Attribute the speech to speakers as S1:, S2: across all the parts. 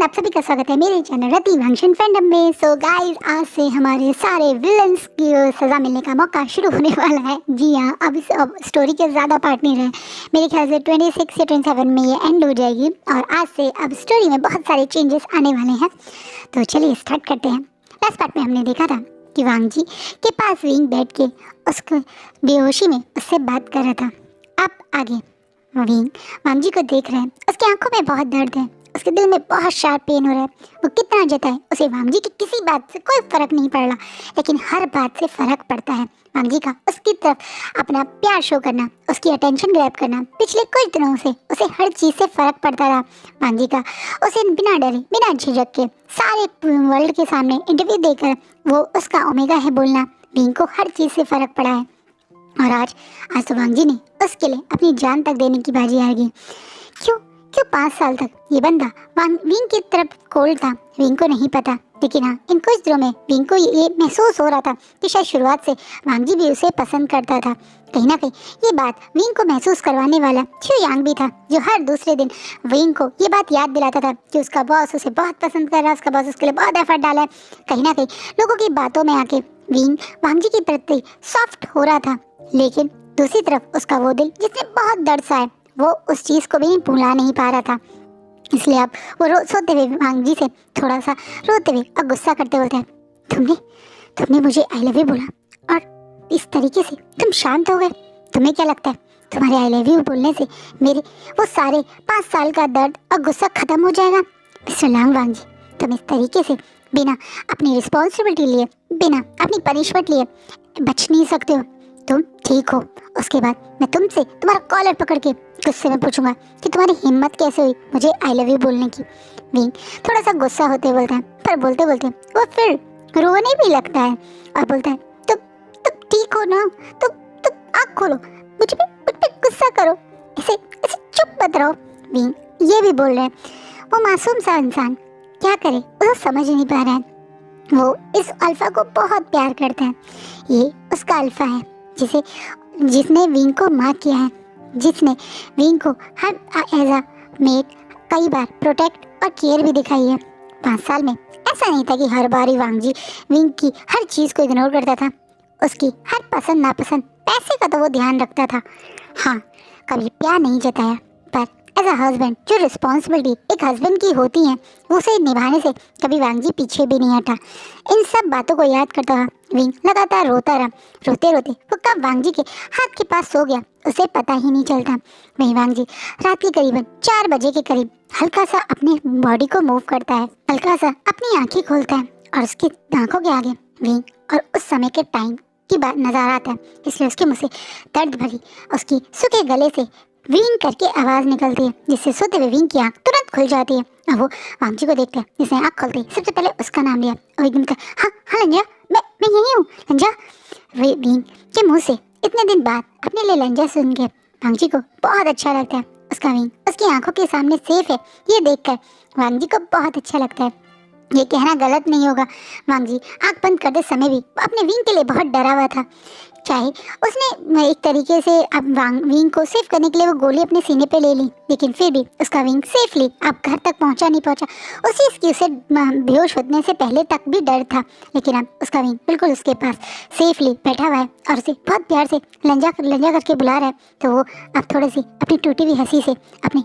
S1: आप सभी का स्वागत है मेरे चैनल रति फंक्शन फैंडम में। सो गाइस, आज से हमारे सारे विलन्स की सज़ा मिलने का मौका शुरू होने वाला है। जी हाँ, अब स्टोरी के ज़्यादा पार्ट नहीं रहे। मेरे ख्याल से 26 या 27 में ये एंड हो जाएगी और आज से अब स्टोरी में बहुत सारे चेंजेस आने वाले हैं। तो चलिए स्टार्ट करते हैं। लास्ट पार्ट में हमने देखा था कि वांग जी के पास विंग बैठ के उसको बेहोशी में उससे बात कर रहा था। अब आगे वांग जी को देख रहे हैं, उसकी आंखों में बहुत दर्द है, उसके दिल में बहुत शार्प पेन हो रहा है। वो कितना जताए, उसे वांग जी की किसी बात से कोई फर्क नहीं पड़ रहा, लेकिन हर बात से फर्क पड़ता है वांग जी का। उसकी तरफ अपना प्यार शो करना, उसकी अटेंशन ग्रैब करना, पिछले कुछ दिनों से उसे हर चीज़ से फर्क पड़ता रहा वांग जी का। उसे बिना डरे बिना झिझक के सारे वर्ल्ड के सामने इंटरव्यू देकर वो उसका ओमेगा है बोलना, विंग को हर चीज़ से फर्क पड़ा है। और आज तो वांग जी ने उसके लिए अपनी जान तक देने की बाजी आ गई। क्यों 5 साल तक ये बंदा विंग की तरफ कोल्ड था, विंग को नहीं पता। लेकिन हाँ, इन कुछ दिनों में विंग को ये महसूस हो रहा था कि शायद शुरुआत से वांग जी भी उसे पसंद करता था। कहीं ना कहीं ये बात विंग को महसूस करवाने वाला च्यू यांग भी था, जो हर दूसरे दिन विंग को ये बात याद दिलाता था कि उसका बॉस उसे बहुत पसंद कर रहा है, उसका बॉस उसके लिए बहुत एफर्ट डाला है। कहीं ना कहीं लोगों की बातों में आके विंग वांग जी के प्रति सॉफ्ट हो रहा था, लेकिन दूसरी तरफ उसका वो दिल जिसने बहुत दर्द सा है, वो उस चीज़ को भी भुला नहीं पा रहा था। इसलिए अब वो सोते हुए वांग जी से थोड़ा सा रोते हुए और गुस्सा करते बोलते हैं, तुमने मुझे आई लव यू बोला और इस तरीके से तुम शांत हो गए। तुम्हें क्या लगता है तुम्हारे आई लव यू बोलने से मेरे वो सारे 5 साल का दर्द और गुस्सा खत्म हो जाएगा? मिस्टर लांग वांग जी, तुम इस तरीके से बिना अपनी रिस्पॉन्सिबिलिटी लिए, बिना अपनी पनिशमेंट लिए बच नहीं सकते हो। तुम ठीक हो? उसके बाद मैं तुमसे तुम्हारा कॉलर पकड़ के गुस्से में पूछूंगा कि तुम्हारी हिम्मत कैसे हुई मुझे आई लव यू बोलने की। विंग थोड़ा सा गुस्सा होते बोलता है, पर बोलते बोलते वो फिर रोने भी लगता है और बोलता है, तुम ठीक हो ना? तुम आँख खोलो, मुझ पे गुस्सा करो, ऐसे चुप मत रहो। विंग ये भी बोल रहे हैं। वो मासूम सा इंसान क्या करे, उसे समझ नहीं पा रहा है। वो इस अल्फा को बहुत प्यार करता है। ये उसका अल्फा है जिसने विंग को मार किया है, जिसने विंग को हर एज अ मेट कई बार प्रोटेक्ट और केयर भी दिखाई है। 5 साल में ऐसा नहीं था कि हर बार ही वांग जी विंग की हर चीज़ को इग्नोर करता था। उसकी हर पसंद नापसंद, पैसे का तो वो ध्यान रखता था। हाँ, कभी प्यार नहीं जताया, पर एज अ हस्बैंड जो रिस्पॉन्सिबिलिटी एक हस्बैंड की होती है उसे निभाने से कभी वांग जी पीछे भी नहीं हटा। इन सब बातों को याद करता हुआ विंग लगातार रोता रहा। रोते रोते वो कब वांग जी के हाथ के पास सो गया उसे पता ही नहीं चलता। वहीं वांग जी रात के करीबन 4 बजे के करीब हल्का सा अपनी बॉडी को मूव करता है, हल्का सा अपनी आंखें खोलता है और उसकी आंखों के आगे विंग और उस समय के टाइम की बात नजर आता है। इसलिए उसके मुँह से दर्द भरी उसकी सूखे गले से विंग करके आवाज़ निकलती है, जिससे सोते हुए विंग की आँख तुरंत खुल जाती है। अब वो वांग जी को देखते हैं, जिसने आँख खोलते ही सबसे पहले उसका नाम लिया और एकदम कहा, हाँ लंजा, मैं यहीं हूँ लंजा। विंग के मुंह से इतने दिन बाद अपने लिए लंजा सुन के वांग जी को बहुत अच्छा लगता है। उसका विंग उसकी आंखों के सामने सेफ है, ये देखकर वांग जी को बहुत अच्छा लगता है। ये कहना गलत नहीं होगा, वांग जी आँख बंद करते समय भी अपने विंग के लिए बहुत डरा हुआ था। चाहे उसने एक तरीके से अब विंग को सेफ करने के लिए वो गोली अपने सीने पे ले ली, लेकिन फिर भी उसका विंग सेफली अब घर तक नहीं पहुंचा। उसे बेहोश होने से पहले तक भी डर था, लेकिन अब उसका विंग बिल्कुल उसके पास सेफली बैठा हुआ है और उसे बहुत प्यार से लंजा करके बुला रहा है। तो वो अब थोड़ी सी अपनी टूटी हुई हंसी से अपनी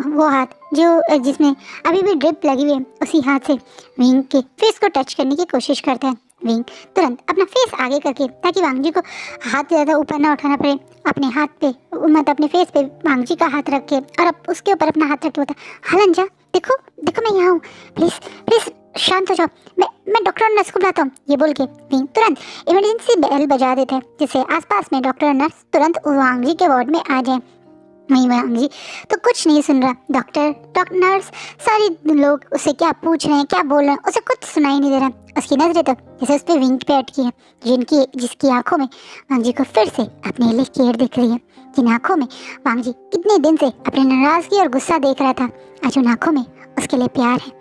S1: वो हाथ जो जिसमें अभी भी ड्रिप लगी हुई है उसी हाथ से विंग के फेस को टच करने की कोशिश करता है। विंग तुरंत अपना फेस आगे करके, ताकि वांग जी को हाथ ज़्यादा ऊपर ना उठाना पड़े, अपने हाथ पे मतलब अपने फेस पे वांग जी का हाथ रख के और अब उसके ऊपर अपना हाथ रख के बोलता है, हाँ लंजा, देखो मैं यहाँ हूँ, प्लीज़ शांत हो जाओ, मैं डॉक्टर और नर्स को बुलाता हूँ। ये बोल के विंग तुरंत इमरजेंसी बेल बजा देता है, जिससे आसपास में डॉक्टर और नर्स तुरंत वांग जी के वार्ड में आ जाए। वहीं वांग जी तो कुछ नहीं सुन रहा। डॉक्टर नर्स सारे लोग उसे क्या पूछ रहे हैं, क्या बोल रहे हैं, उसे कुछ सुनाई नहीं दे रहा। उसकी नजरें तो जैसे उस पर विंग पे अटकी है, जिसकी आंखों में वांग जी को फिर से अपने लिए केयर दिख रही है। जिन आंखों में वांग जी कितने दिन से अपनी नाराजगी और गुस्सा देख रहा था, आज उन आंखों में उसके लिए प्यार है।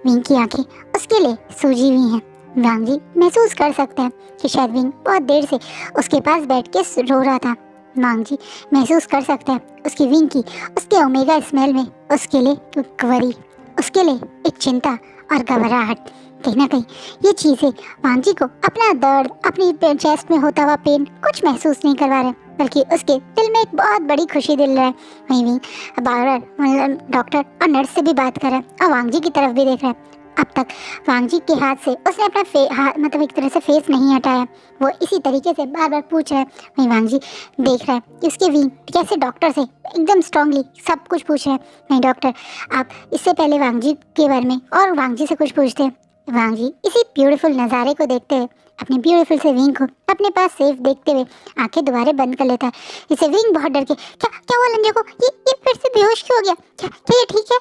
S1: विंग की आंखें उसके लिए सूजी हुई हैं। वांग जी महसूस कर सकते हैं कि शायद विंग बहुत देर से उसके पास बैठ के रो रहा था। वांग जी महसूस कर सकता है उसकी विंग की उसके ओमेगा स्मेल में उसके लिए क्वरी, उसके लिए एक चिंता और घबराहट। कहीं ना कहीं ये चीज़ें वांग जी को अपना दर्द, अपनी चेस्ट में होता हुआ पेन कुछ महसूस नहीं करवा रहे, बल्कि उसके दिल में एक बहुत बड़ी खुशी दिल रहा है। वहीं भी बार बार डॉक्टर और नर्स से भी बात कर रहा है और वांग जी की तरफ भी देख रहा है। अब तक वांग जी के हाथ से उसने अपना मतलब एक तरह से फेस नहीं हटाया। वो इसी तरीके से बार बार पूछ रहा है। वहीं वांग जी देख रहा है कि उसके विंग कैसे डॉक्टर से एकदम स्ट्रांगली सब कुछ पूछ रहा है। नहीं डॉक्टर, आप इससे पहले वांग जी के बारे में और वांग जी से कुछ पूछते हैं। वांग जी इसी ब्यूटीफुल नज़ारे को देखते हुए अपने ब्यूटीफुल से विंग को अपने पास सेफ देखते हुए आंखें दोबारा बंद कर लेता है। इसे विंग बहुत डर के, क्या क्या हुआ लंजे को, ये फिर से बेहोश क्यों हो गया, क्या ये ठीक है?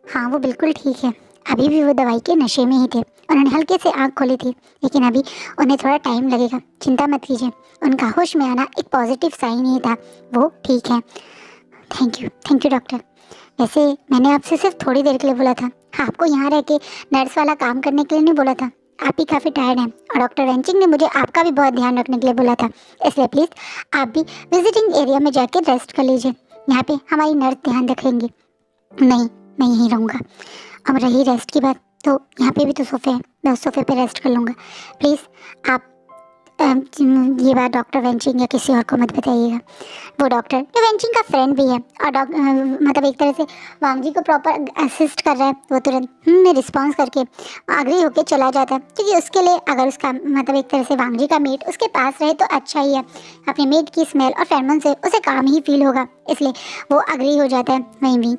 S1: हाँ वो बिल्कुल ठीक है, अभी भी वो दवाई के नशे में ही थे। उन्होंने हल्के से आंख खोली थी, लेकिन अभी उन्हें थोड़ा टाइम लगेगा, चिंता मत कीजिए। उनका होश में आना एक पॉजिटिव साइन ही था, वो ठीक है। Thank you doctor. वैसे मैंने आपसे सिर्फ थोड़ी देर के लिए बोला था, आपको यहाँ रह के नर्स वाला काम करने के लिए नहीं बोला था। आप ही काफ़ी टायर्ड हैं और डॉक्टर वेंचिंग ने मुझे आपका भी बहुत ध्यान रखने के लिए बोला था, इसलिए प्लीज़ आप भी विजिटिंग एरिया में जाके रेस्ट कर लीजिए। यहाँ पे हमारी नर्स ध्यान रखेंगी। नहीं, मैं यहीं रहूँगा। अब रही रेस्ट की बात, तो यहाँ पे भी तो सोफे है, मैं उस सोफे पे रेस्ट कर लूँगा। प्लीज़ आप ये बात डॉक्टर वेंचिंग या किसी और को मत बताइएगा। वो डॉक्टर जो वेंचिंग का फ्रेंड भी है और मतलब एक तरह से वांग जी को प्रॉपर असिस्ट कर रहा है, वो तुरंत में रिस्पॉन्स करके आग्रही होकर चला जाता है, क्योंकि उसके लिए अगर उसका मतलब एक तरह से वांग जी का मेट उसके पास रहे तो अच्छा ही है। अपने मेट की स्मेल और फेरोमोन से उसे काम ही फील होगा, इसलिए वो अग्री हो जाता है। वहीं भी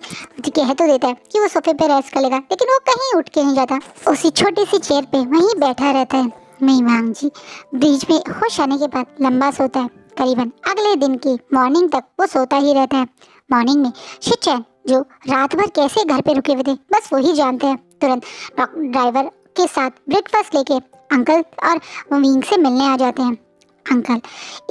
S1: कह तो देता है कि वो सोफे पे रेस्ट कर लेगा, लेकिन वो कहीं उठ के नहीं जाता, उसी छोटी सी चेयर पे वहीं बैठा रहता है। नहीं वांग जी बीच में होश आने के बाद लंबा सोता है, करीबन अगले दिन की मॉर्निंग तक वो सोता ही रहता है। मॉर्निंग में शिचैन जो रात भर कैसे घर पे रुके हुए थे बस वही जानते हैं, तुरंत ड्राइवर के साथ ब्रेकफास्ट लेके अंकल और विंग से मिलने आ जाते हैं। अंकल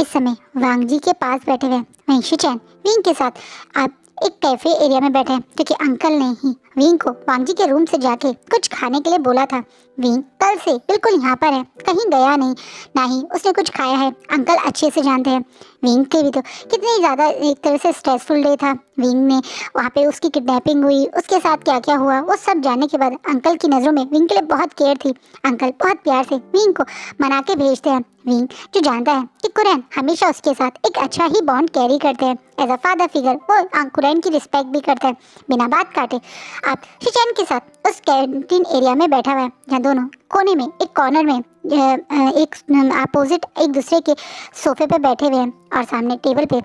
S1: इस समय वांग जी के पास बैठे हुए हैं, वहीं शिचैन विंग के साथ आप एक कैफे एरिया में बैठे हैं, क्योंकि अंकल ने ही विंग को वांग जी के रूम से जाके कुछ खाने के लिए बोला था। विंग कल से बिल्कुल यहाँ पर है, कहीं गया नहीं, ना ही उसने कुछ खाया है। अंकल अच्छे से जानते हैं विंग के भी तो कितनी ज़्यादा एक तरह से स्ट्रेसफुल डे था। विंग ने वहाँ पे उसकी किडनैपिंग हुई, उसके साथ क्या क्या हुआ वो सब जानने के बाद अंकल की नज़रों में विंग के लिए बहुत केयर थी। अंकल बहुत प्यार से विंग को मना के भेजते हैं। विंग जो जानता है कि कुरैन हमेशा उसके साथ एक अच्छा ही बॉन्ड कैरी करते हैं, एज अ फादर फिगर वो कुरैन की रिस्पेक्ट भी करता है। बिना बात काटे आप शिचैन के साथ उस कैंटीन एरिया में बैठा हुआ है, जहाँ दोनों कोने में एक कॉर्नर में एक अपोजिट एक दूसरे के सोफे पे बैठे हुए हैं, और सामने टेबल पे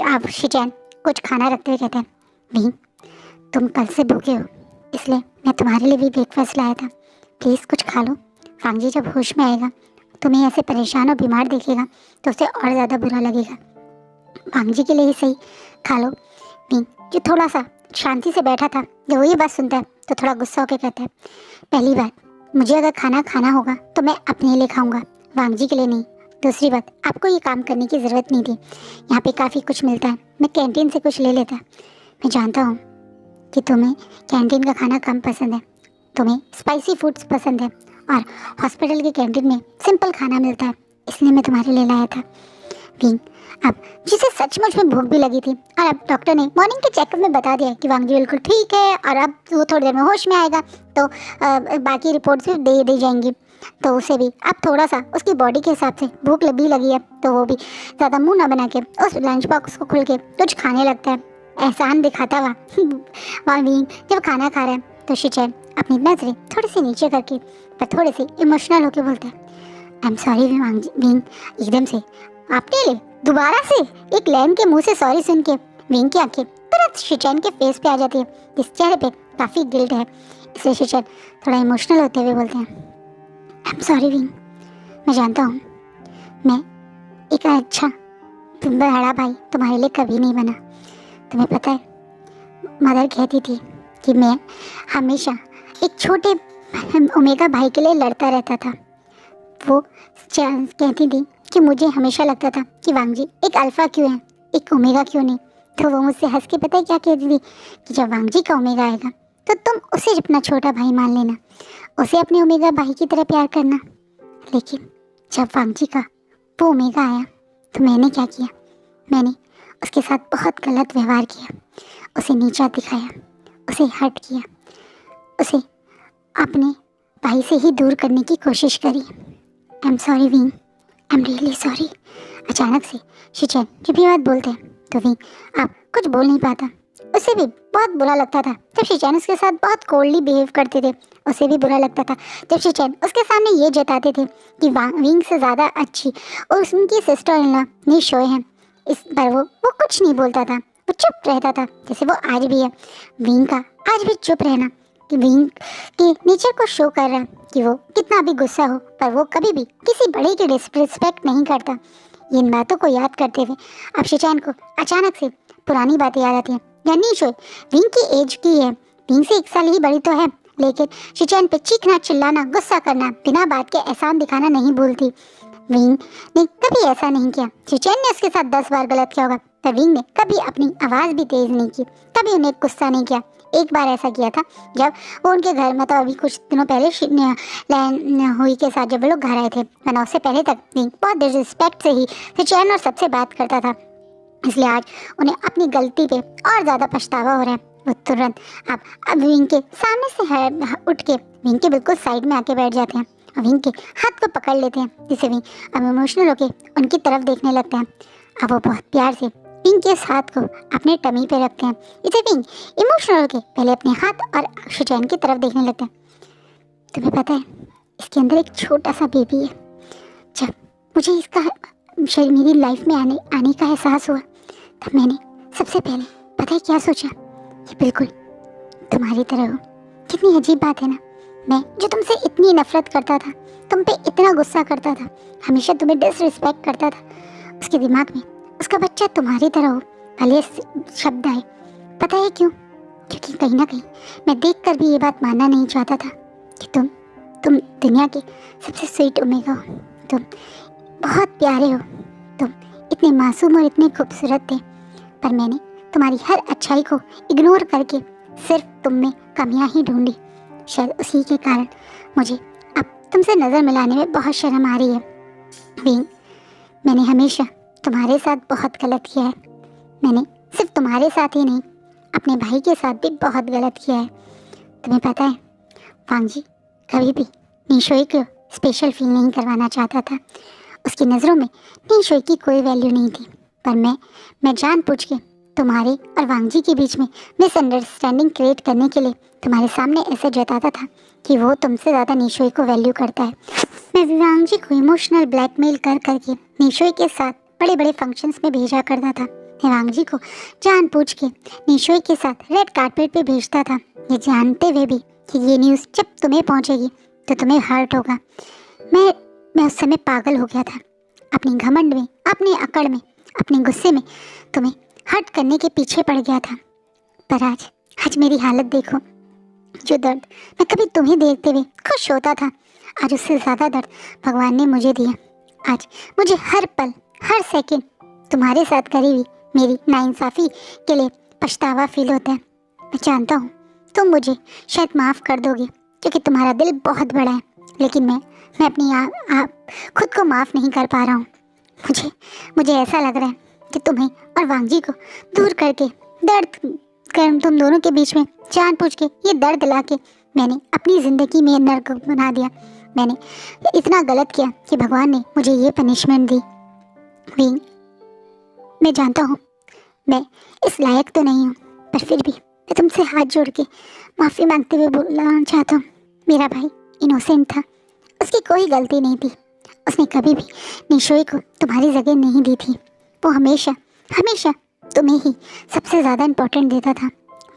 S1: आप शिचैन कुछ खाना रखते हुए कहते हैं, विंग तुम कल से भूखे हो, इसलिए मैं तुम्हारे लिए भी ब्रेकफास्ट लाया था, प्लीज़ कुछ खा लो। वांग जी जब होश में आएगा तुम्हें ऐसे परेशान और बीमार देखेगा तो उसे और ज़्यादा बुरा लगेगा। वांग जी के लिए ही सही, खा लो। विंग जो थोड़ा सा शांति से बैठा था, जब वो ये बात सुनता है तो थोड़ा गुस्सा होकर कहता है, पहली बात मुझे अगर खाना खाना होगा तो मैं अपने लिए खाऊंगा, वांग जी के लिए नहीं। दूसरी बात आपको ये काम करने की ज़रूरत नहीं थी, यहाँ पे काफ़ी कुछ मिलता है, मैं कैंटीन से कुछ ले लेता। मैं जानता हूँ कि तुम्हें कैंटीन का खाना कम पसंद है, तुम्हें स्पाइसी फूड्स पसंद है, और हॉस्पिटल की कैंटीन में सिंपल खाना मिलता है, इसलिए मैं तुम्हारे लिए लाया था। विंग अब जिसे सचमुच में भूख भी लगी थी, और अब डॉक्टर ने मॉर्निंग के चेकअप में बता दिया कि वांग जी बिल्कुल ठीक है और अब वो थोड़ी देर में होश में आएगा, तो बाकी रिपोर्ट्स भी दे जाएंगी। तो उसे भी अब थोड़ा सा उसकी बॉडी के हिसाब से भूख भी लगी है, तो वो भी ज़्यादा मुंह ना बना के उस लंच बॉक्स को खुल के कुछ खाने लगता है, एहसान दिखाता हुआ। वहाँ विंग जब खाना खा रहा है तो शिचैन अपनी नजरें थोड़ी सी नीचे करके पर थोड़े से इमोशनल होके बोलता है, आई एम सॉरी विंग, एकदम से आपने ले दोबारा से एक लैम के मुंह से सॉरी सुन के विंग की आंखें तुरंत शिचैन के फेस पे आ जाती है, जिस चेहरे पे काफ़ी गिल्ट है, इसलिए शिचैन थोड़ा इमोशनल होते हुए बोलते हैं, आई एम सॉरी विंग, मैं जानता हूँ मैं एक अच्छा बड़ा भाई तुम्हारे लिए कभी नहीं बना। तुम्हें पता है मदर कहती थी कि मैं हमेशा एक छोटे ओमेगा भाई के लिए लड़ता रहता था। वो कहती थी कि मुझे हमेशा लगता था कि वांग जी एक अल्फ़ा क्यों है, एक ओमेगा क्यों नहीं। तो वो मुझसे हंस के पता है क्या कहती थी कि जब वांग जी का ओमेगा आएगा तो तुम उसे अपना छोटा भाई मान लेना, उसे अपने ओमेगा भाई की तरह प्यार करना। लेकिन जब वांग जी का वो ओमेगा आया तो मैंने क्या किया, मैंने उसके साथ बहुत गलत व्यवहार किया, उसे नीचा दिखाया, उसे हर्ट किया। उसे अपने भाई से ही दूर करने की कोशिश करी। I am sorry wing, I am really sorry. अचानक से शिचैन जब ये बात बोलते हैं तो विंग अब कुछ बोल नहीं पाता। उसे भी बहुत बुरा लगता था जब शिचैन उसके साथ बहुत कोल्डली बिहेव करते थे। उसे भी बुरा लगता था जब शिचैन उसके सामने ये जताते थे कि विंग से ज़्यादा अच्छी और उनकी सिस्टर इन लॉ निशोय है। इस पर वो कुछ नहीं बोलता था, वो चुप रहता था जैसे वो आज भी है। विंग का आज भी चुप रहना कि विंग के नेचर को शो कर रहा है कि वो कितना भी गुस्सा हो पर वो कभी भी किसी बड़े की डिसरिस्पेक्ट नहीं करता। इन बातों को याद करते हुए अब शिचैन को अचानक से पुरानी बातें याद आती हैं। निशोय विंग की एज की है, विंग से 1 साल ही बड़ी तो है, लेकिन शिचैन पे चीखना चिल्लाना गुस्सा करना बिना बात के एहसान दिखाना नहीं भूलती। विंग ने कभी ऐसा नहीं किया। शिचैन ने उसके साथ 10 बार गलत किया होगा पर विंग ने कभी अपनी आवाज़ भी तेज़ नहीं की, कभी उन्हें गुस्सा नहीं किया। एक बार ऐसा किया था जब वो उनके घर में, तो अभी कुछ दिनों पहले हुई के साथ जब वो लोग घर आए थे, वरना उससे पहले तक विंग बहुत डिसरिस्पेक्ट से ही शिचैन और सबसे बात करता था। इसलिए आज उन्हें अपनी गलती पे और ज़्यादा पछतावा हो रहा है। वो तुरंत अब विंग के सामने से उठ के विंग के बिल्कुल साइड में आके बैठ जाते हैं और विंग के हाथ को पकड़ लेते हैं, जिससे विंग अब इमोशनल होके उनकी तरफ देखने लगते हैं। अब वो बहुत प्यार से विंग के हाथ को अपने टमी पे रखते हैं, इसे विंग इमोशनल होके पहले अपने हाथ और शिचैन की तरफ देखने लगते हैं। तुम्हें पता है इसके अंदर एक छोटा सा बेबी है। जब मुझे इसका शायद मेरी लाइफ में आने का एहसास हुआ तब मैंने सबसे पहले पता है क्या सोचा, ये बिल्कुल तुम्हारी तरह हो। कितनी अजीब बात है ना, मैं जो तुमसे इतनी नफरत करता था, तुम पे इतना गुस्सा करता था, हमेशा तुम्हें डिसरिस्पेक्ट करता था, उसके दिमाग में उसका बच्चा तुम्हारी तरह हो। भले शब्द आए, पता है क्यों? क्योंकि कहीं ना कहीं मैं देख कर भी ये बात मानना नहीं चाहता था कि तुम दुनिया के सबसे स्वीट ओमेगा हो, तुम बहुत प्यारे हो, तुम इतने मासूम और इतने खूबसूरत थे। पर मैंने तुम्हारी हर अच्छाई को इग्नोर करके सिर्फ तुम में कमियां ही ढूंढी। शायद उसी के कारण मुझे अब तुमसे नज़र मिलाने में बहुत शर्म आ रही है। विंग, मैंने हमेशा तुम्हारे साथ बहुत गलत किया है। मैंने सिर्फ तुम्हारे साथ ही नहीं, अपने भाई के साथ भी बहुत गलत किया है। तुम्हें पता है वांग जी कभी भी निशोई को स्पेशल फील नहीं करवाना चाहता था। उसकी नज़रों में निशोई की कोई वैल्यू नहीं थी। पर मैं जानबूझ के तुम्हारे और वांग जी के बीच में मिसअंडरस्टैंडिंग क्रिएट करने के लिए तुम्हारे सामने ऐसा जताता था कि वो तुमसे ज़्यादा निशोई को वैल्यू करता है। मैं वांग जी को इमोशनल ब्लैकमेल कर करके निशोई के साथ बड़े बड़े फंक्शंस में भेजा करता था। मैं वांग जी को जानबूझ के निशोई के साथ रेड कार्पेट पे भेजता था, ये जानते हुए भी कि ये न्यूज़ जब तुम्हें पहुंचेगी तो तुम्हें हर्ट होगा। मैं उस समय पागल हो गया था, अपनी घमंड में, अपनी अकड़ में, अपने गुस्से में तुम्हें हर्ट करने के पीछे पड़ गया था। पर आज मेरी हालत देखो। जो दर्द मैं कभी तुम्हें देखते हुए खुश होता था, आज उससे ज़्यादा दर्द भगवान ने मुझे दिया। आज मुझे हर पल हर सेकंड तुम्हारे साथ करी हुई मेरी नाइंसाफ़ी के लिए पछतावा फील होता है। मैं जानता हूँ तुम मुझे शायद माफ़ कर दोगे क्योंकि तुम्हारा दिल बहुत बड़ा है, लेकिन मैं अपनी आप खुद को माफ़ नहीं कर पा रहा हूँ। मुझे ऐसा लग रहा है कि तुम्हें और वांग जी को दूर करके तुम दोनों के बीच में जानबूझ के ये दर्द ला के मैंने अपनी ज़िंदगी में नर्क बना दिया। मैंने इतना गलत किया कि भगवान ने मुझे ये पनिशमेंट दी। विंग, मैं जानता हूँ मैं इस लायक तो नहीं हूँ, पर फिर भी मैं तुमसे हाथ जोड़ के माफ़ी मांगते हुए बोलना चाहता हूँ। मेरा भाई इनोसेंट था, उसकी कोई गलती नहीं थी। उसने कभी भी निशोई को तुम्हारी जगह नहीं दी थी। वो हमेशा तुम्हें ही सबसे ज़्यादा इम्पोर्टेंट देता था।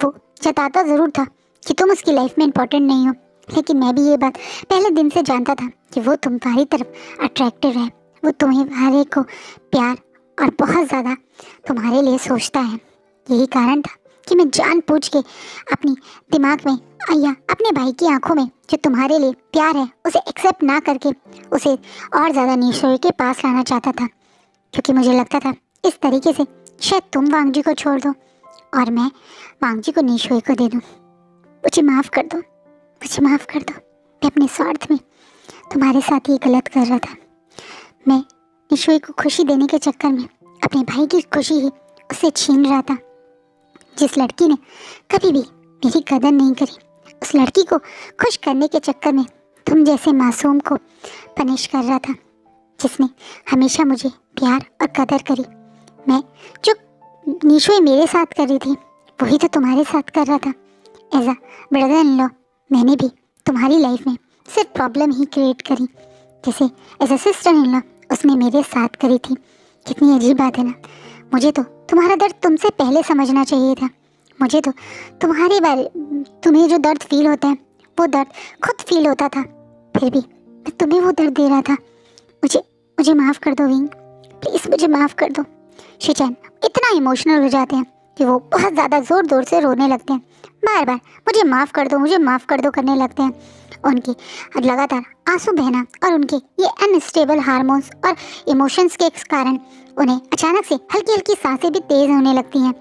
S1: वो जताता ज़रूर था कि तुम उसकी लाइफ में इम्पोर्टेंट नहीं हो, लेकिन मैं भी ये बात पहले दिन से जानता था कि वो तुम्हारी तरफ अट्रैक्टिव है। वो तुम्हें हर एक को प्यार और बहुत ज़्यादा तुम्हारे लिए सोचता है। यही कारण था कि मैं जानबूझ के अपनी दिमाग में या अपने भाई की आंखों में जो तुम्हारे लिए प्यार है उसे एक्सेप्ट ना करके उसे और ज़्यादा निशोई के पास लाना चाहता था, क्योंकि मुझे लगता था इस तरीके से शायद तुम वांग जी को छोड़ दो और मैं वांग जी को निशोई को दे दूँ। मुझे माफ़ कर दो, मुझे माफ़ कर दो। मैं अपने स्वार्थ में तुम्हारे साथ ये गलत कर रहा था। मैं निशोई को खुशी देने के चक्कर में अपने भाई की खुशी ही उससे छीन रहा था। जिस लड़की ने कभी भी मेरी कदर नहीं करी, उस लड़की को खुश करने के चक्कर में तुम जैसे मासूम को पनिश कर रहा था, जिसने हमेशा मुझे प्यार और कदर करी। मैं जो निशोई मेरे साथ कर रही थी वही तो तुम्हारे साथ कर रहा था। As a brother in law मैंने भी तुम्हारी लाइफ में सिर्फ प्रॉब्लम ही क्रिएट करी, जैसे as a sister in law उसने मेरे साथ करी थी। कितनी अजीब बात है ना। मुझे तो तुम्हारा दर्द तुमसे पहले समझना चाहिए था। मुझे तो तुम्हें जो दर्द फील होता है वो दर्द खुद फील होता था, फिर भी मैं तुम्हें वो दर्द दे रहा था। मुझे माफ़ कर दो विंग, प्लीज़ मुझे माफ़ कर दो। शिचैन इतना इमोशनल हो जाते हैं कि वो बहुत ज़्यादा ज़ोर से रोने लगते हैं, बार बार मुझे माफ़ कर दो, मुझे माफ़ कर दो करने लगते हैं। उनकी लगातार आंसू बहना और उनके ये अनस्टेबल हार्मोन्स और इमोशंस के कारण उन्हें अचानक से हल्की हल्की सांसें भी तेज़ होने लगती हैं,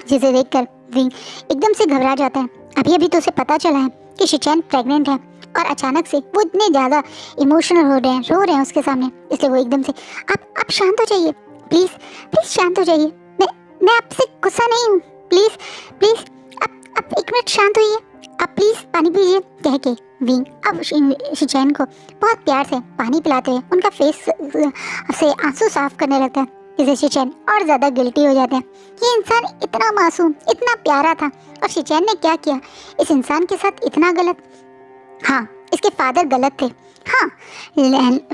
S1: जिसे देखकर विंग एकदम से घबरा जाता है। अभी अभी तो उसे पता चला है कि शिचैन प्रेग्नेंट है और अचानक से वो इतने ज़्यादा इमोशनल हो रहे हैं, रो रहे हैं उसके सामने, इसलिए वो एकदम से आप शांत हो जाइए, प्लीज़ प्लीज़ शांत हो जाइए। मैं आपसे गुस्सा नहीं हूँ, प्लीज़ प्लीज़ आप एक मिनट शांत होइए, आप प्लीज़ पानी पीजिए, कह के विंग अब शिचैन को बहुत प्यार से पानी पिलाते हुए उनका फेस से आंसू साफ करने लगता है, जिससे शिचैन और ज़्यादा गिल्टी हो जाते हैं। ये इंसान इतना मासूम, इतना प्यारा था और शिचैन ने क्या किया इस इंसान के साथ इतना गलत। हाँ, इसके फादर गलत थे। हाँ,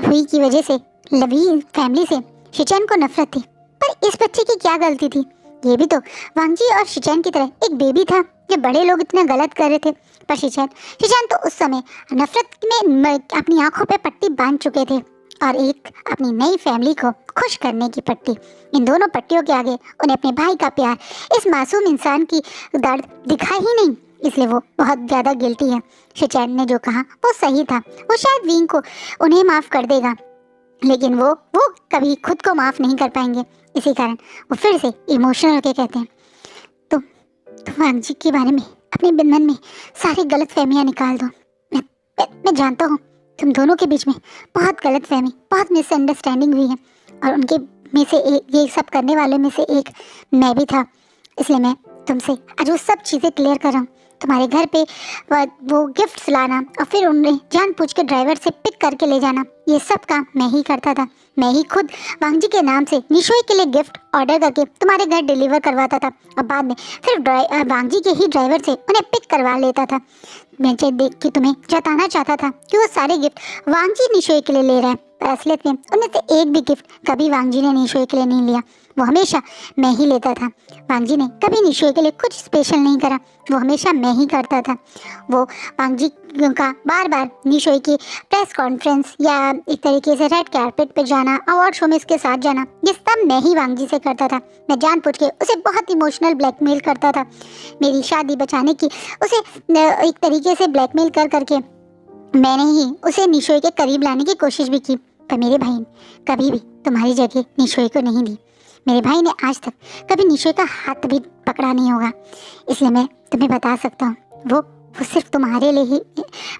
S1: हुई की वजह से लवी फैमिली से शिचैन को नफरत थी, पर इस बच्चे की क्या गलती थी? ये भी तो वांगजी और शिचैन की तरह एक बेबी था। ये बड़े लोग इतने गलत कर रहे थे, पर शिचैन तो उस समय नफरत में अपनी आंखों पे पट्टी बांध चुके थे और एक अपनी नई फैमिली को खुश करने की पट्टी। इन दोनों पट्टियों के आगे उन्हें अपने भाई का प्यार, इस मासूम इंसान की दर्द दिखा ही नहीं, इसलिए वो बहुत ज़्यादा गिल्टी है। शिचैन ने जो कहा वो सही था। वो शायद विंग को उन्हें माफ़ कर देगा, लेकिन वो कभी खुद को माफ़ नहीं कर पाएंगे। इसी कारण वो फिर से इमोशनल होकर कहते हैं, तुम वांगजी के बारे में अपने मन में सारी गलत फहमियाँ निकाल दो। मैं जानता हूँ तुम दोनों के बीच में बहुत गलत फहमी, बहुत मिसअंडरस्टैंडिंग हुई है और उनके में से एक, ये सब करने वाले में से एक मैं भी था, इसलिए मैं तुमसे आज वो सब चीज़ें क्लियर कर रहा हूँ। तुम्हारे घर पे वो गिफ्ट्स लाना और फिर उन्हें जानबूझ के ड्राइवर से पिक करके ले जाना, ये सब काम मैं ही करता था। मैं ही खुद वांगजी के नाम से निशोई के लिए गिफ्ट ऑर्डर करके तुम्हारे घर डिलीवर करवाता था और बाद में फिर वांगजी के ही ड्राइवर से उन्हें पिक करवा लेता था। मैं देख के तुम्हें जताना चाहता था कि वो सारे गिफ्ट वांगजी निशोई के लिए ले रहा है, पर असलियत में उनमें से एक भी गिफ्ट कभी वांगजी ने निशोई के लिए नहीं लिया। वो हमेशा मैं ही लेता था। वांगजी ने कभी निशोई के लिए कुछ स्पेशल नहीं करा, वो हमेशा मैं ही करता था। वो वांगजी का बार बार निशोई की प्रेस कॉन्फ्रेंस या एक तरीके से रेड कार्पेट पे जाना, अवार्ड शो में इसके साथ जाना, ये सब मैं ही वांगजी से करता था। मैं जानबूझ के उसे बहुत इमोशनल ब्लैकमेल करता था। मेरी शादी बचाने की उसे एक तरीके से ब्लैकमेल करके मैंने ही उसे निशोई के करीब लाने की कोशिश भी की, पर मेरे भाई ने कभी भी तुम्हारी जगह निशोई को नहीं दी। मेरे भाई ने आज तक कभी निशोई का हाथ भी पकड़ा नहीं होगा, इसलिए मैं तुम्हें बता सकता हूँ वो सिर्फ तुम्हारे लिए ही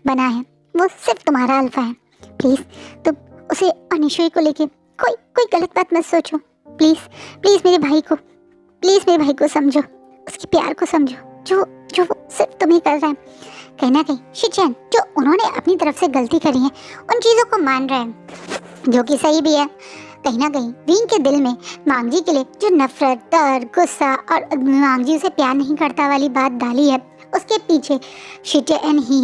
S1: बना है, वो सिर्फ तुम्हारा अल्फा है। प्लीज़ तुम उसे और निशोई को लेके कोई गलत बात मत सोचो। प्लीज़ मेरे भाई को समझो, उसके प्यार को समझो, जो वो सिर्फ तुम्हें कर रहा है। कहीं ना कहीं शिचैन जो उन्होंने अपनी तरफ से गलती करी है उन चीज़ों को मान रहा है, जो कि सही भी है। कहीं ना कहीं विंग के दिल में वांगजी के लिए जो नफरत, डर, गुस्सा और वांगजी उसे प्यार नहीं करता वाली बात डाली है, उसके पीछे शिचैन ही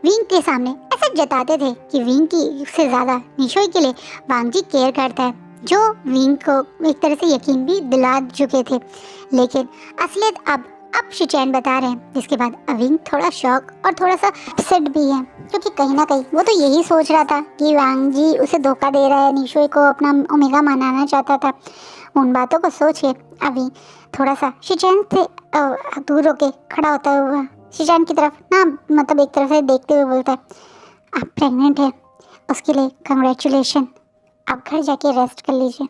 S1: विंग के सामने ऐसा जताते थे कि विंग की से ज़्यादा निशोई के लिए वांगजी केयर करता है, जो विंग को एक तरह से यकीन भी दिला चुके थे। लेकिन असलियत अब शिचैन बता रहे हैं, जिसके बाद विंग थोड़ा शॉक और थोड़ा सा अपसेट भी है, क्योंकि कहीं ना कहीं वो तो यही सोच रहा था कि वांगजी उसे धोखा दे रहा है, निशोई को अपना ओमेगा मनाना चाहता था। उन बातों को सोच के अभी थोड़ा सा शिचैन से दूर होके खड़ा होता हुआ शिचैन की तरफ ना, मतलब एक तरफ से देखते हुए बोलता है, आप प्रेग्नेंट है, उसके लिए कंग्रेचुलेशन, आप घर जाके रेस्ट कर लीजिए।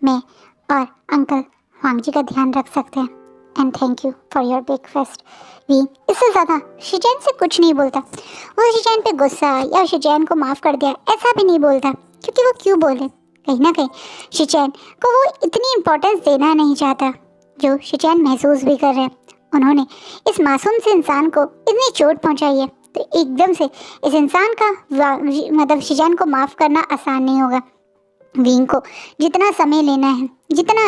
S1: मैं और अंकल वांगजी का ध्यान रख सकते हैं, and thank you for your breakfast. भी इससे ज़्यादा शिचैन से कुछ नहीं बोलता। वो शिचैन पे गुस्सा या शिचैन को माफ़ कर दिया ऐसा भी नहीं बोलता, क्योंकि वो क्यों बोले, कहीं ना कहीं शिचैन को वो इतनी इम्पोर्टेंस देना नहीं चाहता जो शिचैन महसूस भी कर रहे हैं। उन्होंने इस मासूम से इंसान को इतनी चोट पहुंचाई है, तो एकदम से इस इंसान का मतलब शिजान को माफ़ करना आसान नहीं होगा। विंग को जितना समय लेना है, जितना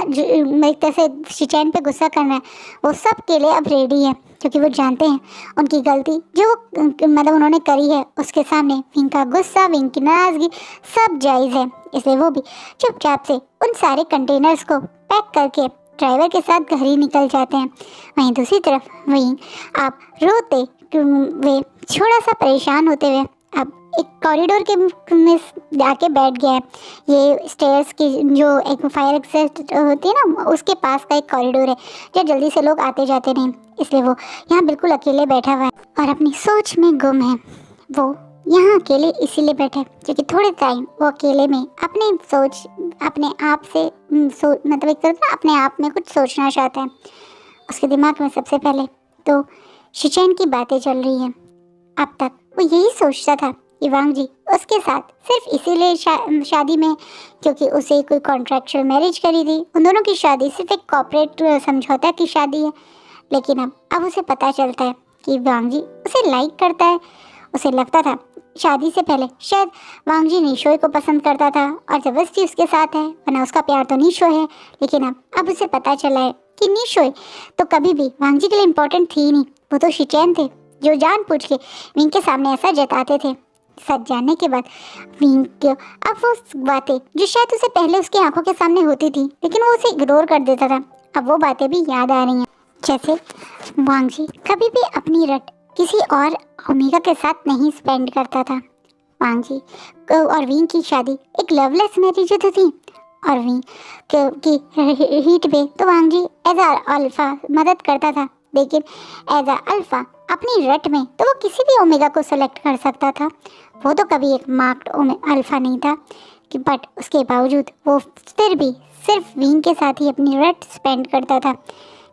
S1: एक तरह से शिचैन पे गुस्सा करना है, वो सब के लिए अब रेडी है, क्योंकि वो जानते हैं उनकी गलती जो मतलब उन्होंने करी है उसके सामने विंग का गुस्सा, विंग की नाराज़गी सब जायज़ है। इसलिए वो भी चुपचाप से उन सारे कंटेनर्स को पैक करके ड्राइवर के साथ घर ही निकल जाते हैं। वहीं दूसरी तरफ विंग आप रोते हुए, थोड़ा सा परेशान होते हुए अब एक कॉरिडोर के में जाके बैठ गया है। ये स्टेयर्स की जो एक फायर एग्जिट होती है ना, उसके पास का एक कॉरिडोर है जो जल्दी से लोग आते जाते नहीं, इसलिए वो यहाँ बिल्कुल अकेले बैठा हुआ है और अपनी सोच में गुम है। वो यहाँ अकेले इसीलिए बैठा है क्योंकि थोड़े टाइम वो अकेले में अपनी सोच, अपने आप से मतलब एक तरह से अपने आप में कुछ सोचना चाहता है। उसके दिमाग में सबसे पहले तो शिचैन की बातें चल रही हैं। अब तक वो यही सोचता था कि वांग जी उसके साथ सिर्फ इसीलिए शादी में क्योंकि उसे कोई कॉन्ट्रैक्चुअल मैरिज करी थी। उन दोनों की शादी सिर्फ एक कॉर्पोरेट समझौता की शादी है, लेकिन अब उसे पता चलता है कि वांग जी उसे लाइक करता है। उसे लगता था शादी से पहले शायद वांग जी निशोई को पसंद करता था और ज़बरदस्ती उसके साथ है, वरना उसका प्यार तो निशोई है। लेकिन अब उसे पता चला है कि निशोई तो कभी भी वांग जी के लिए इम्पोर्टेंट थी ही नहीं, वो तो शिचैन थे जो जानबूझ के विंग के सामने ऐसा जताते थे। सच जानने के बाद विंग को अब वो बातें जो शायद उसे पहले उसकी आंखों के सामने होती थी लेकिन वो उसे इग्नोर कर देता था, अब वो बातें भी याद आ रही हैं। जैसे वांग जी कभी भी अपनी रट किसी और ओमेगा के साथ नहीं स्पेंड करता था। वांग जी और विंग की शादी एक लवलेस मैरिज तो थी और विंग की हीट पे तो वांग जी एज अल्फा मदद करता था, लेकिन एज अल्फा अपनी रट में तो वो किसी भी ओमेगा को सेलेक्ट कर सकता था। वो तो कभी एक मार्क्ड अल्फा नहीं था कि बट उसके बावजूद वो फिर भी सिर्फ विंग के साथ ही अपनी रट स्पेंड करता था।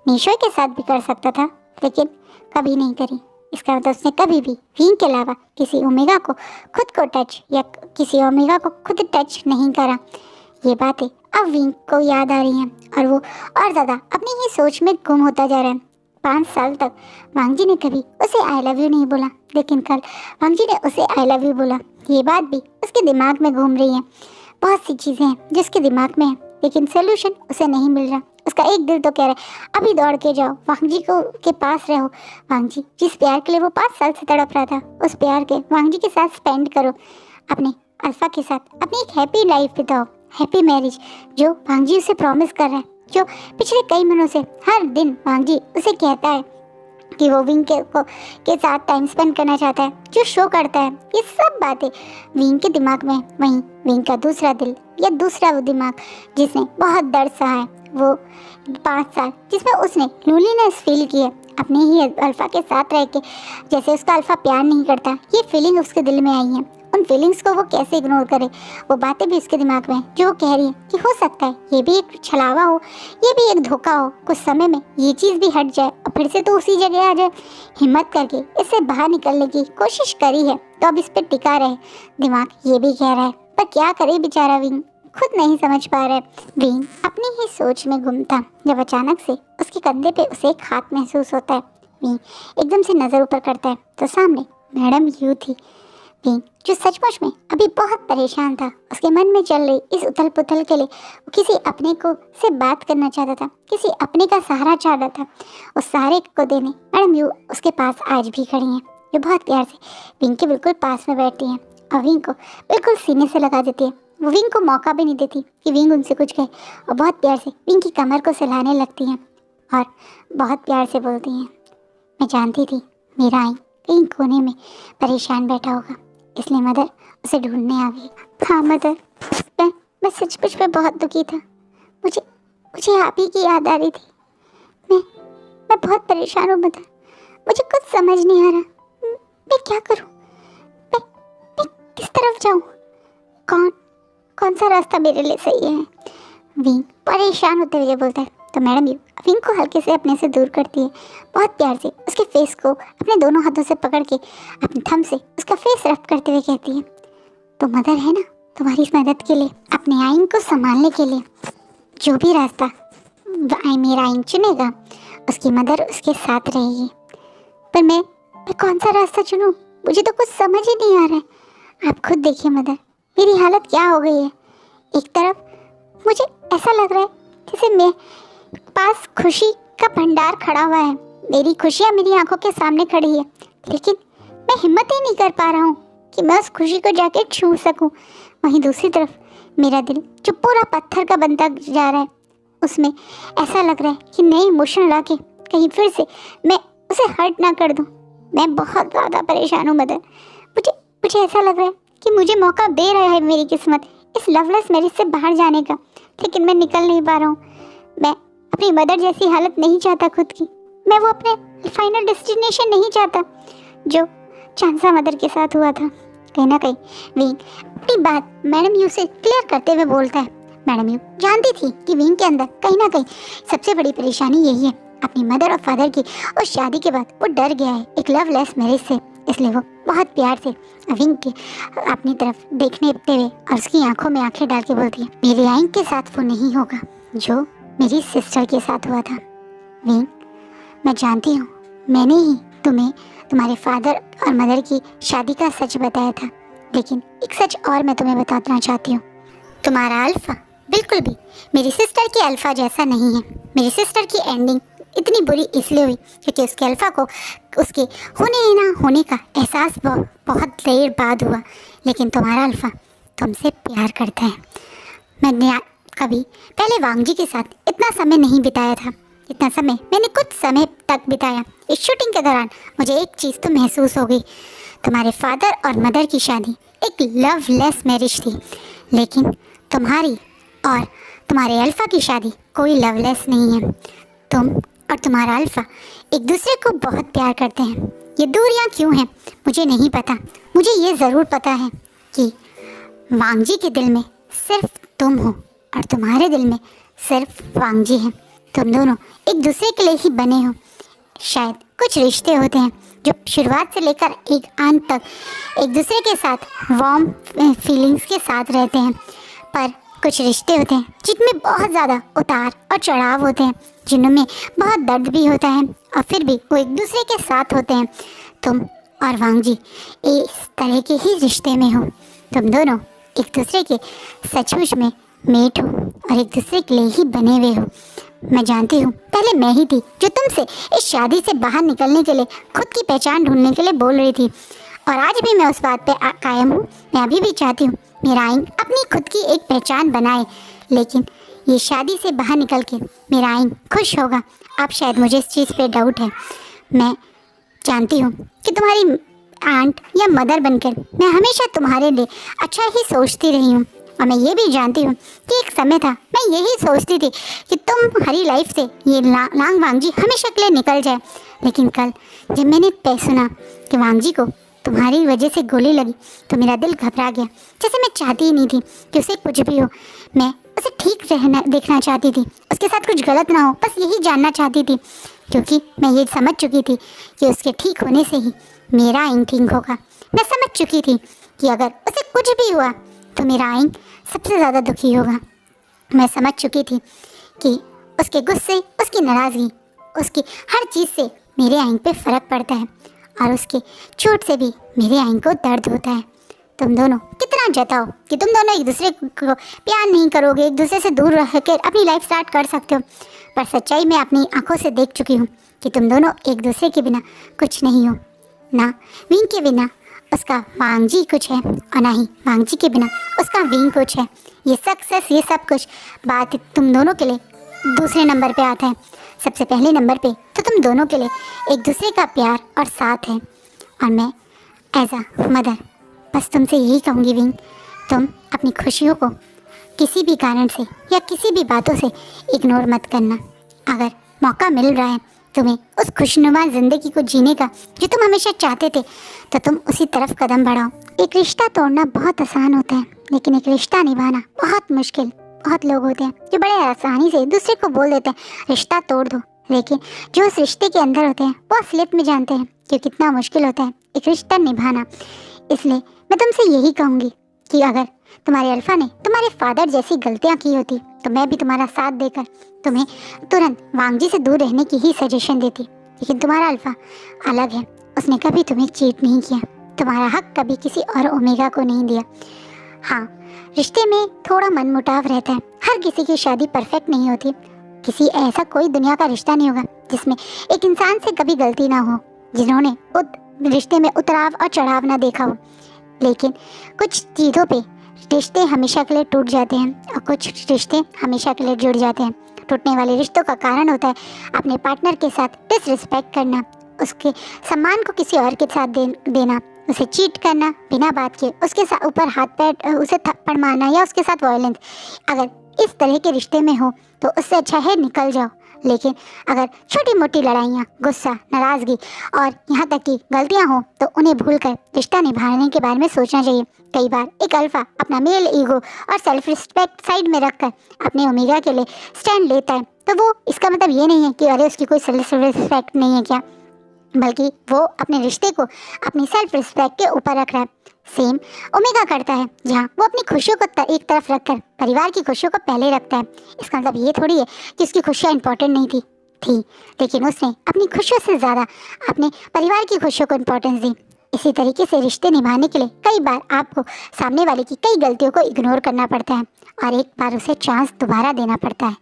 S1: निशोई के साथ भी कर सकता था लेकिन कभी नहीं करी। इसका मतलब उसने कभी भी विंग के अलावा किसी ओमेगा को खुद को टच या किसी ओमेगा को खुद टच नहीं करा। ये बातें अब विंग को याद आ रही हैं और वो और ज़्यादा अपनी ही सोच में गुम होता जा रहा है। 5 साल तक वांग जी ने कभी उसे आई लव यू नहीं बोला, लेकिन कल वांग जी ने उसे आई लव यू बोला। ये बात भी उसके दिमाग में घूम रही है। बहुत सी चीज़ें हैं जिसके दिमाग में है लेकिन सोल्यूशन उसे नहीं मिल रहा। उसका एक दिल तो कह रहा है अभी दौड़ के जाओ, वांग जी को के पास रहो। वांग जी जिस प्यार के लिए वो 5 साल से तड़प रहा था, उस प्यार के वांग जी के साथ स्पेंड करो, अपने अल्फा के साथ अपनी एक हैप्पी लाइफ बिताओ, हैप्पी मैरिज जो वांग जी उसे प्रॉमिस कर रहा है, जो पिछले कई महीनों से हर दिन वांग जी उसे कहता है कि वो विंग के साथ टाइम स्पेंड करना चाहता है, जो शो करता है। ये सब बातें विंग के दिमाग में। वहीं विंग का दूसरा दिल या दूसरा वो दिमाग जिसने बहुत दर्द सहा है, वो 5 साल जिसमें उसने लोनलीनेस फील की है अपने ही अल्फा के साथ रह के, जैसे उसका अल्फा प्यार नहीं करता, ये फीलिंग उसके दिल में आई है। उन फीलिंग्स को वो कैसे इग्नोर करे। वो बातें भी उसके दिमाग में जो वो कह रही है कि हो सकता है ये भी एक छलावा हो, ये भी एक धोखा हो, कुछ समय में ये चीज़ भी हट जाए और फिर से तो उसी जगह आ जाए। हिम्मत करके इससे बाहर निकलने की कोशिश करी है तो अब इस पर टिका रहे, दिमाग ये भी कह रहा है, पर क्या करे बेचारा विंग खुद नहीं समझ पा रहा है। विंग अपनी ही सोच में गुम था जब अचानक से उसके कंधे पे उसे एक हाथ महसूस होता है। विंग एकदम से नज़र ऊपर करता है तो सामने मैडम यू थी। विंग जो सचमुच में अभी बहुत परेशान था, उसके मन में चल रही इस उथल पुथल के लिए वो किसी अपने को से बात करना चाहता था, किसी अपने का सहारा चाहता था। उस सहारे को देने मैडम यू उसके पास आज भी खड़ी हैं, जो बहुत प्यार से विंग के बिल्कुल पास में बैठती हैं और विंग को बिल्कुल सीने से लगा देती है। वो विंग को मौका भी नहीं देती कि विंग उनसे कुछ कहे और बहुत प्यार से विंग की कमर को सहलाने लगती हैं और बहुत प्यार से बोलती हैं, मैं जानती थी मेरा आई कहीं कोने में परेशान बैठा होगा, इसलिए मदर उसे ढूंढने आ गई। हाँ मदर, मैं सचमुच में बहुत दुखी था। मुझे आप ही की याद आ रही थी। मैं बहुत परेशान हूँ मदर, मुझे कुछ समझ नहीं आ रहा। मैं क्या करूँ? मैं किस तरफ जाऊँ? कौन सा रास्ता मेरे लिए सही है? विंग परेशान होते हुए बोलता है तो मैडम यू विंग को हल्के से अपने से दूर करती है, बहुत प्यार से उसके फेस को अपने दोनों हाथों से पकड़ के अपने थंब से उसका फेस रब करते हुए कहती है, तो मदर है ना तुम्हारी इस मदद के लिए, अपने आइन को संभालने के लिए जो भी रास्ता मेरा आइन चुनेगा उसकी मदर उसके साथ रहेगी। पर मैं कौन सा रास्ता चुनूं? मुझे तो कुछ समझ ही नहीं आ रहा है। आप खुद देखिए मदर, मेरी हालत क्या हो गई है। एक तरफ मुझे ऐसा लग रहा है जैसे मैं पास खुशी का भंडार खड़ा हुआ है, मेरी खुशियाँ मेरी आंखों के सामने खड़ी है, लेकिन मैं हिम्मत ही नहीं कर पा रहा हूँ कि मैं उस खुशी को जाके छू सकूँ। वहीं दूसरी तरफ मेरा दिल जो पूरा पत्थर का बनता जा रहा है, उसमें ऐसा लग रहा है कि नई इमोशन ला के कहीं फिर से मैं उसे हर्ट ना कर दूँ। मैं बहुत ज़्यादा परेशान हूँ मदर। मुझे ऐसा लग रहा है कि मुझे मौका दे रहा है मेरी किस्मत इस लवलेस मैरिज से बाहर जाने का, लेकिन मैं निकल नहीं पा रहा हूँ। मैं अपनी मदर जैसी हालत नहीं चाहता खुद की। मैं वो अपने फाइनल डेस्टिनेशन नहीं चाहता जो चांसा मदर के साथ हुआ था। कहीं ना कहीं विंग अपनी बात मैडम यू से क्लियर करते हुए बोलता है। मैडम यू जानती थी कि विंग के अंदर कहीं ना कहीं सबसे बड़ी परेशानी यही है, अपनी मदर और फादर की उस शादी के बाद वो डर गया है एक लवलेस मैरिज से, इसलिए वो बहुत प्यार से विंग के अपनी तरफ देखने हुए और उसकी आंखों में आंखें डाल के बोलती है, मेरी आंख के साथ वो नहीं होगा जो मेरी सिस्टर के साथ हुआ था। विंग, मैं जानती हूँ मैंने ही तुम्हें तुम्हारे फादर और मदर की शादी का सच बताया था, लेकिन एक सच और मैं तुम्हें बताना चाहती हूँ। तुम्हारा अल्फा बिल्कुल भी मेरी सिस्टर के अल्फा जैसा नहीं है। मेरी सिस्टर की एंडिंग इतनी बुरी इसलिए हुई क्योंकि उसके अल्फा को उसके होने ना होने का एहसास बहुत देर बाद हुआ, लेकिन तुम्हारा अल्फा तुमसे प्यार करता है। मैंने कभी पहले वांगजी के साथ इतना समय नहीं बिताया था, इतना समय मैंने कुछ समय तक बिताया। इस शूटिंग के दौरान मुझे एक चीज़ तो महसूस हो गई, तुम्हारे फादर और मदर की शादी एक लवलेस मैरिज थी, लेकिन तुम्हारी और तुम्हारे अल्फा की शादी कोई लवलेस नहीं है। तुम और तुम्हारा अल्फा एक दूसरे को बहुत प्यार करते हैं। ये दूरियां क्यों हैं मुझे नहीं पता, मुझे ये ज़रूर पता है कि वांगजी के दिल में सिर्फ तुम हो और तुम्हारे दिल में सिर्फ वांगजी है। तुम दोनों एक दूसरे के लिए ही बने हो। शायद कुछ रिश्ते होते हैं जो शुरुआत से लेकर एक अंत तक एक दूसरे के साथ वार्म फीलिंग्स के साथ रहते हैं, पर कुछ रिश्ते होते हैं जिनमें बहुत ज़्यादा उतार और चढ़ाव होते हैं, जिनमें बहुत दर्द भी होता है और फिर भी वो एक दूसरे के साथ होते हैं। तुम और वांगजी इस तरह के ही रिश्ते में हो। तुम दोनों एक दूसरे के सचमुच में मेट हो और एक दूसरे के लिए ही बने हुए हो। मैं जानती हूँ पहले मैं ही थी जो तुमसे इस शादी से बाहर निकलने के लिए खुद की पहचान ढूंढने के लिए बोल रही थी, और आज भी मैं उस बात पे कायम हूँ। मैं अभी भी चाहती हूँ मेरा आइन अपनी खुद की एक पहचान बनाए, लेकिन ये शादी से बाहर निकल के मेरा आइन खुश होगा। अब शायद मुझे इस चीज़ पे डाउट है। मैं जानती हूँ कि तुम्हारी आंट या मदर बनकर मैं हमेशा तुम्हारे लिए अच्छा ही सोचती रही हूँ, और मैं ये भी जानती हूँ कि एक समय था मैं यही सोचती थी कि तुम्हारी लाइफ से ये लांग वांगजी हमेशा के लिए निकल जाए। लेकिन कल जब मैंने सुना कि वांगजी को तुम्हारी वजह से गोली लगी तो मेरा दिल घबरा गया, जैसे मैं चाहती ही नहीं थी कि उसे कुछ भी हो। मैं उसे ठीक देखना चाहती थी, उसके साथ कुछ गलत ना हो, बस यही जानना चाहती थी, क्योंकि मैं ये समझ चुकी थी कि उसके ठीक होने से ही मेरा आइन ठीक होगा। मैं समझ चुकी थी कि अगर उसे कुछ भी हुआ तो मेरा आइन सबसे ज़्यादा दुखी होगा। मैं समझ चुकी थी कि उसके गुस्से, उसकी नाराज़गी, उसकी हर चीज़ से मेरे आइन पे फ़र्क पड़ता है, और उसके चोट से भी मेरे आइन को दर्द होता है। तुम दोनों कितना जताओ कि तुम दोनों एक दूसरे को प्यार नहीं करोगे, एक दूसरे से दूर रह कर अपनी लाइफ स्टार्ट कर सकते हो, पर सच्चाई मैं अपनी आंखों से देख चुकी हूँ कि तुम दोनों एक दूसरे के बिना कुछ नहीं हो। ना विंग के बिना उसका वांगजी कुछ है, और ना ही वांगजी के बिना उसका विंग कुछ है। ये सक्सेस, ये सब कुछ बात तुम दोनों के लिए दूसरे नंबर पे आता है। सबसे पहले नंबर पे तो तुम दोनों के लिए एक दूसरे का प्यार और साथ है, और मैं एज अ मदर बस तुमसे यही कहूँगी विंग, तुम अपनी खुशियों को किसी भी कारण से या किसी भी बातों से इग्नोर मत करना। अगर मौका मिल रहा है तुम्हें उस खुशनुमा ज़िंदगी को जीने का जो तुम हमेशा चाहते थे, तो तुम उसी तरफ कदम बढ़ाओ। एक रिश्ता तोड़ना बहुत आसान होता है, लेकिन एक रिश्ता निभाना बहुत मुश्किल। बहुत लोग होते हैं जो बड़े आसानी से दूसरे को बोल देते हैं रिश्ता तोड़ दो, लेकिन जो उस रिश्ते के अंदर होते हैं वो असलियत में जानते हैं कि कितना मुश्किल होता है एक रिश्ता निभाना। इसलिए मैं तुमसे यही कहूँगी कि अगर तुम्हारे अल्फा ने तुम्हारे फादर जैसी गलतियाँ की होती तो मैं भी तुम्हारा साथ देकर तुम्हें तुरंत वांगजी से दूर रहने की ही सजेशन देती। लेकिन तुम्हारा अल्फा अलग है, उसने कभी तुम्हें चीट नहीं किया, तुम्हारा हक कभी किसी और ओमेगा को नहीं दिया। हाँ, रिश्ते में थोड़ा मनमुटाव रहता है, हर किसी की शादी परफेक्ट नहीं होती, किसी ऐसा कोई दुनिया का रिश्ता नहीं होगा जिसमें एक इंसान से कभी गलती ना हो, जिन्होंने रिश्ते में उतराव और चढ़ाव ना देखा हो। लेकिन कुछ चीज़ों पे रिश्ते हमेशा के लिए टूट जाते हैं और कुछ रिश्ते हमेशा के लिए जुड़ जाते हैं। टूटने वाले रिश्तों का कारण होता है अपने पार्टनर के साथ डिसरिस्पेक्ट करना, उसके सम्मान को किसी और के साथ देना, उसे चीट करना बिना बात के, उसके साथ ऊपर हाथ पैर, उसे थप्पड़ मारना या उसके साथ वायलेंस। अगर इस तरह के रिश्ते में हो तो उससे अच्छा है निकल जाओ। लेकिन अगर छोटी मोटी लड़ाइयाँ, गुस्सा, नाराज़गी और यहाँ तक कि गलतियाँ हो तो उन्हें भूलकर रिश्ता निभाने के बारे में सोचना चाहिए। कई बार एक अल्फा अपना मेल ईगो और सेल्फ रिस्पेक्ट साइड में रखकर अपने ओमेगा के लिए स्टैंड लेता है, तो वो इसका मतलब ये नहीं है कि अरे उसकी कोई सेल्फ रिस्पेक्ट नहीं है क्या, बल्कि वो अपने रिश्ते को अपनी सेल्फ रिस्पेक्ट के ऊपर रख रहा है। सेम ओमेगा करता है, जहाँ वो अपनी खुशियों को एक तरफ रखकर परिवार की खुशियों को पहले रखता है। इसका मतलब ये थोड़ी है कि उसकी खुशियाँ इंपॉर्टेंट नहीं थी, लेकिन उसने अपनी खुशियों से ज़्यादा अपने परिवार की खुशियों को इम्पोर्टेंस दी। इसी तरीके से रिश्ते निभाने के लिए कई बार आपको सामने वाले की कई गलतियों को इग्नोर करना पड़ता है और एक बार उसे चांस दोबारा देना पड़ता है।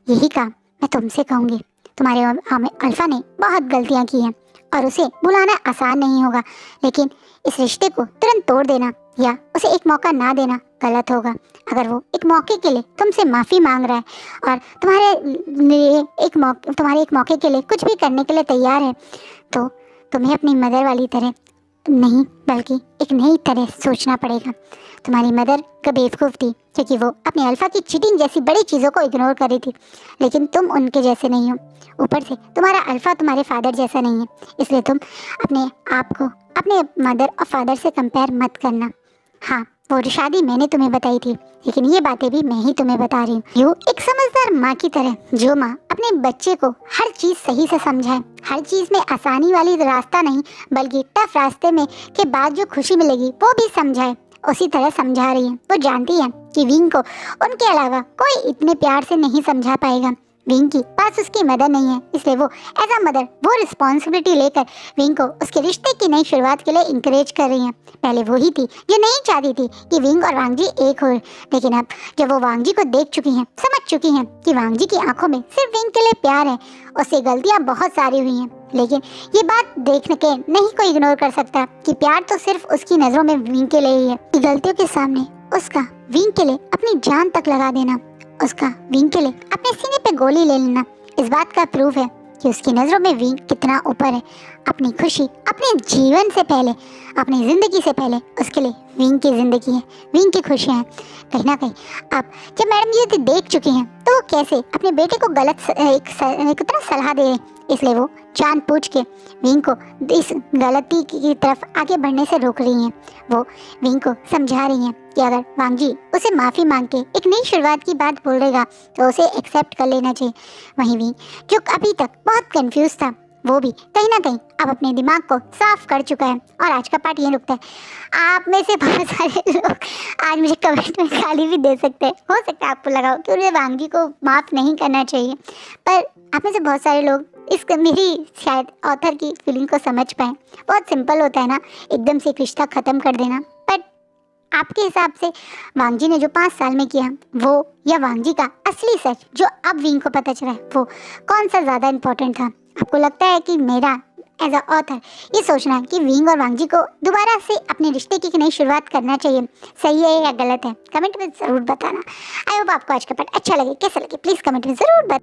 S1: यही काम मैं तुमसे कहूँगी। तुम्हारे अल्फा ने बहुत गलतियाँ की हैं और उसे भुलाना आसान नहीं होगा, लेकिन इस रिश्ते को तुरंत तोड़ देना या उसे एक मौका ना देना गलत होगा। अगर वो एक मौके के लिए तुमसे माफ़ी मांग रहा है और तुम्हारे एक मौके के लिए कुछ भी करने के लिए तैयार है, तो तुम्हें अपनी मदर वाली तरह नहीं बल्कि एक नई तरह सोचना पड़ेगा। तुम्हारी मदर का बेवकूफ़ थी क्योंकि वो अपने अल्फा की चीटिंग जैसी बड़ी चीज़ों को इग्नोर कर रही थी, लेकिन तुम उनके जैसे नहीं हो। ऊपर से तुम्हारा अल्फा तुम्हारे फादर जैसा नहीं है, इसलिए तुम अपने आप को अपने मदर और फादर से कंपेयर मत करना। हाँ, वो शादी मैंने तुम्हें बताई थी, लेकिन ये बातें भी मैं ही तुम्हें बता रही हूँ। यूँ एक समझदार माँ की तरह, जो माँ अपने बच्चे को हर चीज़ सही से समझाए, हर चीज़ में आसानी वाली रास्ता नहीं बल्कि टफ रास्ते में के बाद जो खुशी मिलेगी वो भी समझाए, उसी तरह समझा रही है। वो जानती है कि विंग को उनके अलावा कोई इतने प्यार से नहीं समझा पाएगा। विंग की पास उसकी मदर नहीं है, इसलिए वो एज अ मदर वो रिस्पॉन्सिबिलिटी लेकर विंग को उसके रिश्ते की नई शुरुआत के लिए इंकरेज कर रही हैं। पहले वो ही थी जो नहीं चाहती थी कि विंग और वांगजी एक हो, लेकिन अब जब वो वांगजी को देख चुकी हैं, समझ चुकी हैं कि वांगजी की आंखों में सिर्फ विंग के लिए प्यार है, उससे गलतियाँ बहुत सारी हुई हैं, लेकिन ये बात देखने के नहीं कोई इग्नोर कर सकता कि प्यार तो सिर्फ उसकी नज़रों में विंग के लिए ही है। गलतियों के सामने उसका विंग के लिए अपनी जान तक लगा देना, उसका विंग के लिए अपने सीने पे गोली ले लेना, इस बात का प्रूफ है कि उसकी नज़रों में विंग कितना ऊपर है। अपनी खुशी अपने जीवन से पहले, अपनी ज़िंदगी से पहले उसके लिए विंग की ज़िंदगी है, विंग की खुशियाँ हैं। कहीं ना कहीं अब जब मैडम ये देख चुकी हैं तो वो कैसे अपने बेटे को गलत एक तरह सलाह दे रहे, इसलिए वो जानबूझ के विंग को इस गलती की तरफ आगे बढ़ने से रोक रही हैं। वो विंग को समझा रही हैं कि अगर वांगजी उसे माफ़ी मांग के एक नई शुरुआत की बात बोल देगा तो उसे एक्सेप्ट कर लेना चाहिए। वहीं विंग जो अभी तक बहुत कंफ्यूज था, वो भी कहीं ना कहीं अब अपने दिमाग को साफ कर चुका है। और आज का पार्ट ये रुकता है। आप में से बहुत सारे लोग आज मुझे कमेंट में गाली भी दे सकते हैं, हो सकता है आपको लगा हो कि उन्हें वांगजी को माफ़ नहीं करना चाहिए, पर आप में से बहुत सारे लोग इस मेरी शायद ऑथर की फीलिंग को समझ पाएँ। बहुत सिंपल होता है ना एकदम से एक रिश्ता ख़त्म कर देना, बट आपके हिसाब से वांगजी ने जो 5 साल में किया वो या वांगजी का असली सच जो अब विंग को पता चला है वो कौन सा ज़्यादा इम्पोर्टेंट था? आपको लगता है कि मेरा एज अ ऑथर ये सोचना है कि विंग और वांगजी को दोबारा से अपने रिश्ते की नई शुरुआत करना चाहिए, सही है या गलत है? कमेंट में ज़रूर बताना। आई होप आपको आज का पार्ट अच्छा लगे। कैसा लगे प्लीज़ कमेंट में ज़रूर बताना।